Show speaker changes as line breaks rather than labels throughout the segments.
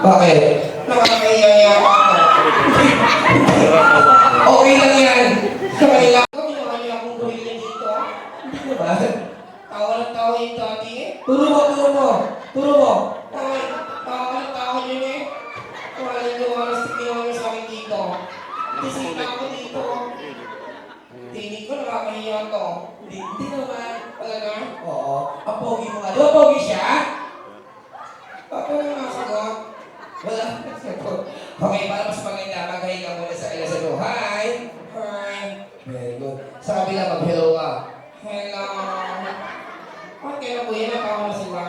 Bakit?
Nakakayaya ako.
Okay lang yan. Sa kanila.
Ginawa niyo akong gorilla dito.
Hindi mo ba?
Tawa ng tawa yung dati eh.
Turo mo, turo mo. Turo mo.
Ay, tawa ng tawa yun eh. Wala niyo oras na ginawa niyo sa akin dito. Disita ako dito. Tinig ko nakakahiya to.
Hindi naman.
Talaga?
Oo. Ang pogi mo nga. Di ba pogi siya?
Ako yung nasagot.
Wala. Okay, para mas maganda, maghahinga muna sa ila sa iyo. Hi!
Hi.
Very good. Sa kabila, mag-hello ka.
Hello. Okay na po yan. Nakawa na sila.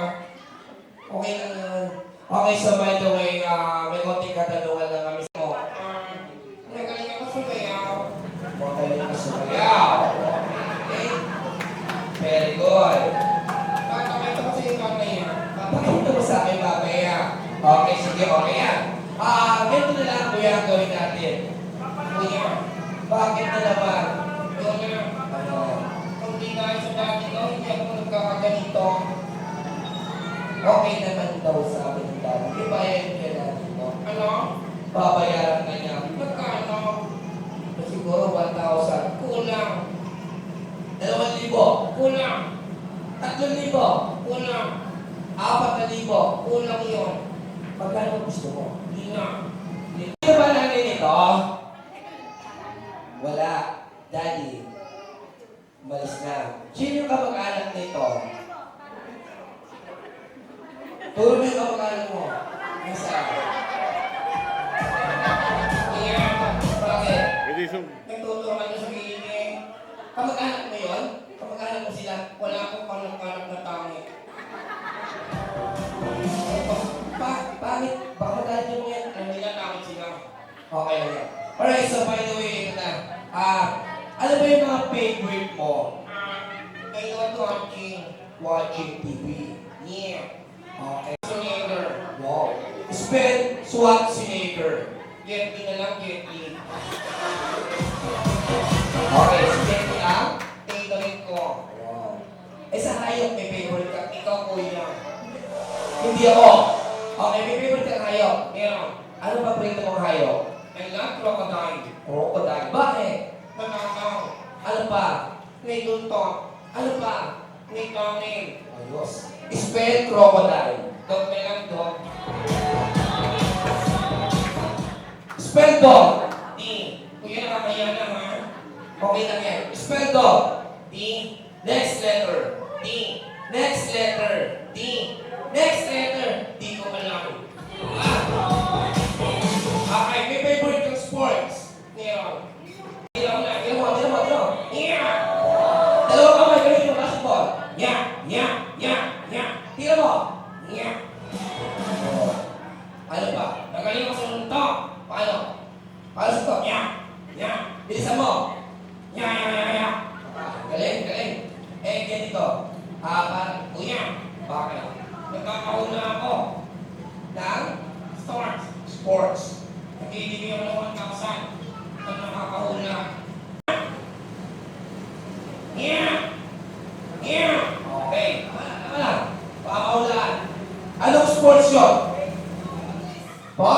Okay lang yan. Okay, so by the way, may konting katanungan lang kami sa mo.
Nagaling ako sa bayaw.
Okay lang ka sumayaw. Okay? Very good.
Tatakita ko sa yung kamay yan.
Papakita mo sa akin mamaya. Okay, sige, okay yan. Ganito na lang kuya ang gawin natin.
Kuya.
Bakit na naman?
Yun na.
Ano?
Kung di dahil sa dati ko, hindi ako nagkakaganito.
Okay naman daw sa akin ang dami. Ibayan kaya natin ito.
Ano?
Babayaran ka niya.
Magkano?
Siguro 1,000.
Kulang.
2,000.
Kulang.
3,000.
Kulang.
4,000.
Kulang yun.
Magkano gusto mo?
Hindi na.
Sino ba namin ito? Wala. Daddy. Umalis na. Sino yung kamag-anak nito? Turo mo yung kamag-anak mo. Nasaan?
Kuya.
Bakit?
Nagtuturuan niyo sa gilid eh.
Kamag-anak mo yun? Kamag-anak mo sila?
Wala akong kanak-kanak na tangi.
Bakit? Baka magalit mo yan.
Ano nila tangi sila?
Okay lang yan. Alright, so by the way, ito na. Ano ba yung mga favorite mo?
I love watching.
Watching TV.
Yeah.
Okay.
Sinager.
Wow. Spell Schwarzenegger.
Get me na lang, get me.
Okay, spell mo lang.
Tailorin ko.
Wow. Eh sa hayop, may favorite ka.
Ikaw, kuya.
Hindi ako. Okay, may favorite kang hayop.
Meron.
Ano ba paborito mong hayop?
I love crocodile.
Crocodile. Bakit?
Nanakaw.
Ano pa?
May luntok.
Ano pa?
May tangin.
Ayos. Spell crocodile.
Dog na lang, dog.
Spell dog.
D. Kuya, nakakaya na ha?
Okay lang yan. Spell dog.
D.
Next letter.
D.
Next letter.
D.
Next letter.
Di ko alam.
Okay, may favorite kang sports.
Meron. Ilaw na.
Tira mo, tira mo, tira mo.
Yeah!
Dalawang kamay, galing mo basketball.
Yeah! Yeah! Yeah! Yeah!
Tira mo.
Yeah!
Ano pa?
Nagaling ako sa luntok.
Paano? Paano sa to?
Yeah! Yeah!
Bilisan mo.
Yeah! Yeah! Yeah! Yeah!
Galing, galing. Eh, ganito. Parang,
Kuya,
bakit?
nagkakauna ako.
Ng
Start.
sports.
Nagbibigay ako ng 1,000. Pag nakakauna. Yeah! Yeah!
Okay. Tama lang. Pakakaulaan. Anong sports yun? Po?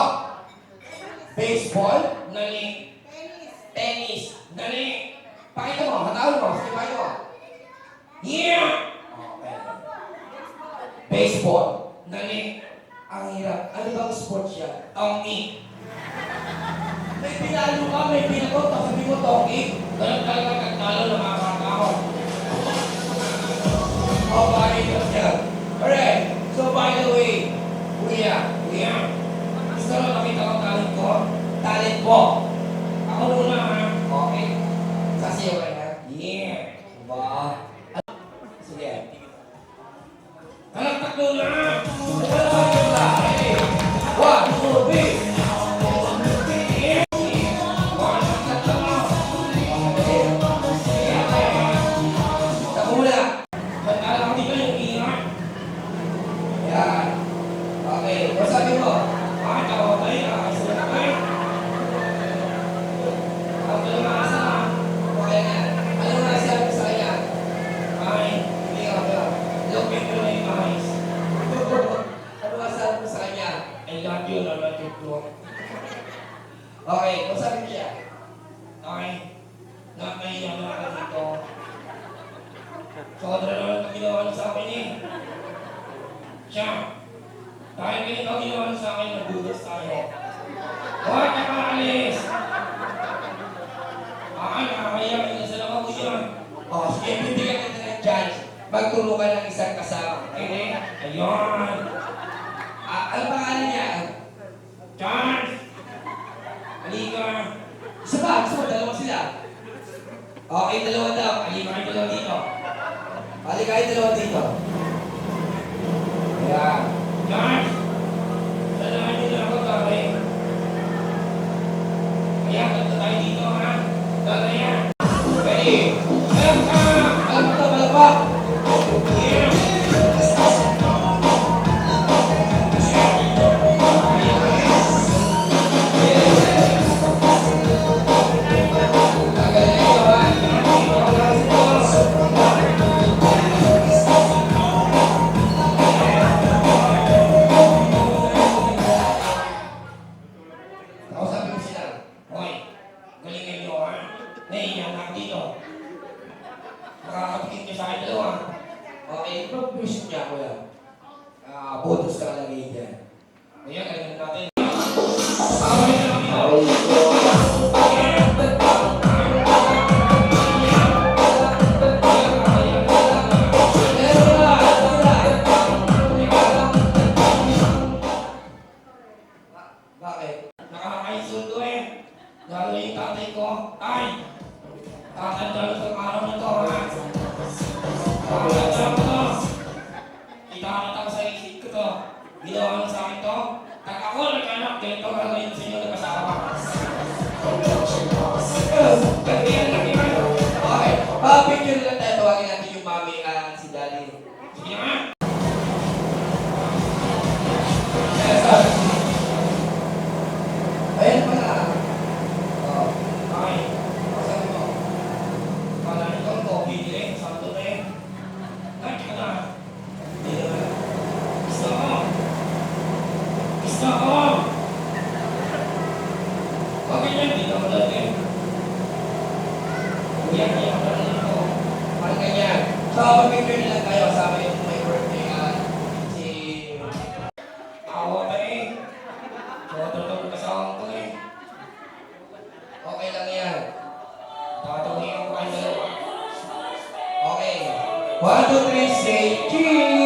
Baseball?
Nali.
Tennis?
Nali.
Pakita mo, hatawin mo. Sige, pakita mo.
Yeah!
Okay. Baseball.
Nali.
Ang hirap. Ano bang sports yan?
Tongi.
May pinalo ka, may pinagot. Tapos sabi mo, Tongi.
Ganun talaga nagtalo ng mga bata ko.
Oh, bakit yun yan? Alright. So, by the way,
Kuya, kuya. Gusto mo nakita ko talent ko?
talent mo.
Ako muna ha.
Okay. Sasayaw ka na.
Yeah.
Ba? Sige.
Alam, takbo na!
One, two, three.
Yeah!
Tapo muna.
Matala ko dito yung ingat.
Yan. Okay. Ano sabi mo?
Bakit ako tayo? Ayos na kayo. Ako na maasa.
Okay na. Ano nga sabi sa kanya?
Ay, hindi ako. Look into my eyes.
Ano nga sabi mo sa kanya?
I yun, nalatid ko.
Okay, kausapin mo siya.
Okay. Nakakahiya na ako dito. Sobra naman itong ginawa niyo sa akin eh. Siya. Dahil ganito ang ginawa niyo sa akin, nagugas tayo. Huwag ka maalis! Nakakahiya kayo sa lakaw ko yun.
Oh, sige, bibigyan kita ng chance. Magturo ka ng isang kasama.
Okay? Ayun!
Ano pangalan niya?
Chance! Halika!
Isa pa, gusto mo, dalawa sila. Okay, dalawa daw.
Halika kayo dalawa dito.
Halika kayo dalawa dito. Ayan.
Chance! Sanahan niyo na ako, Tari. Kaya, kanta tayo dito, ha? Tari, ha?
Ready?
Alam ka!
Malakpak!
Yeah!
Magaling ito, ha? Kausapin mo sila.
Hoy, galingan niyo, ha? Nahihiya na ako dito. Makakapikit niyo sa akin dalawa.
Okay, proposition niya ko yan. Botos ka lagi dyan.
Kaya, galingan natin. Away na lang dito.
Bakit?
Nakakainsulto eh. Lalo yung tatay ko. Ay! Tatanda sa araw na to, ha? Tatanda ko to. Itakot ako sa isip ko to. Ginawa mo sa akin to. Pag ako nagkanak, ganito gagawin ko sa inyo nag-asawa. Ganyan lang yan.
Okay, picture lang tayo. Tawagin natin yung mami at si daddy.
Sige nga.
Yes, sir. Ayan pala. Oh,
Ay,
sabi mo.
kala nito ang COVID eh. Santo na eh. Ay, ka na.
Hindi naman.
Gusto ko. Gusto ko. Okay yan, di na ulit eh. Kuya, di ako na dito.
Parang ganyan. So, picture nila tayo. Kasama yung may birthday at si...
Awa ka eh. Tumatutulog ka sa akong ko eh.
Okay lang yan.
Tatawagin ko kayo dalawa.
Okay. 1, 2, 3, say cheese!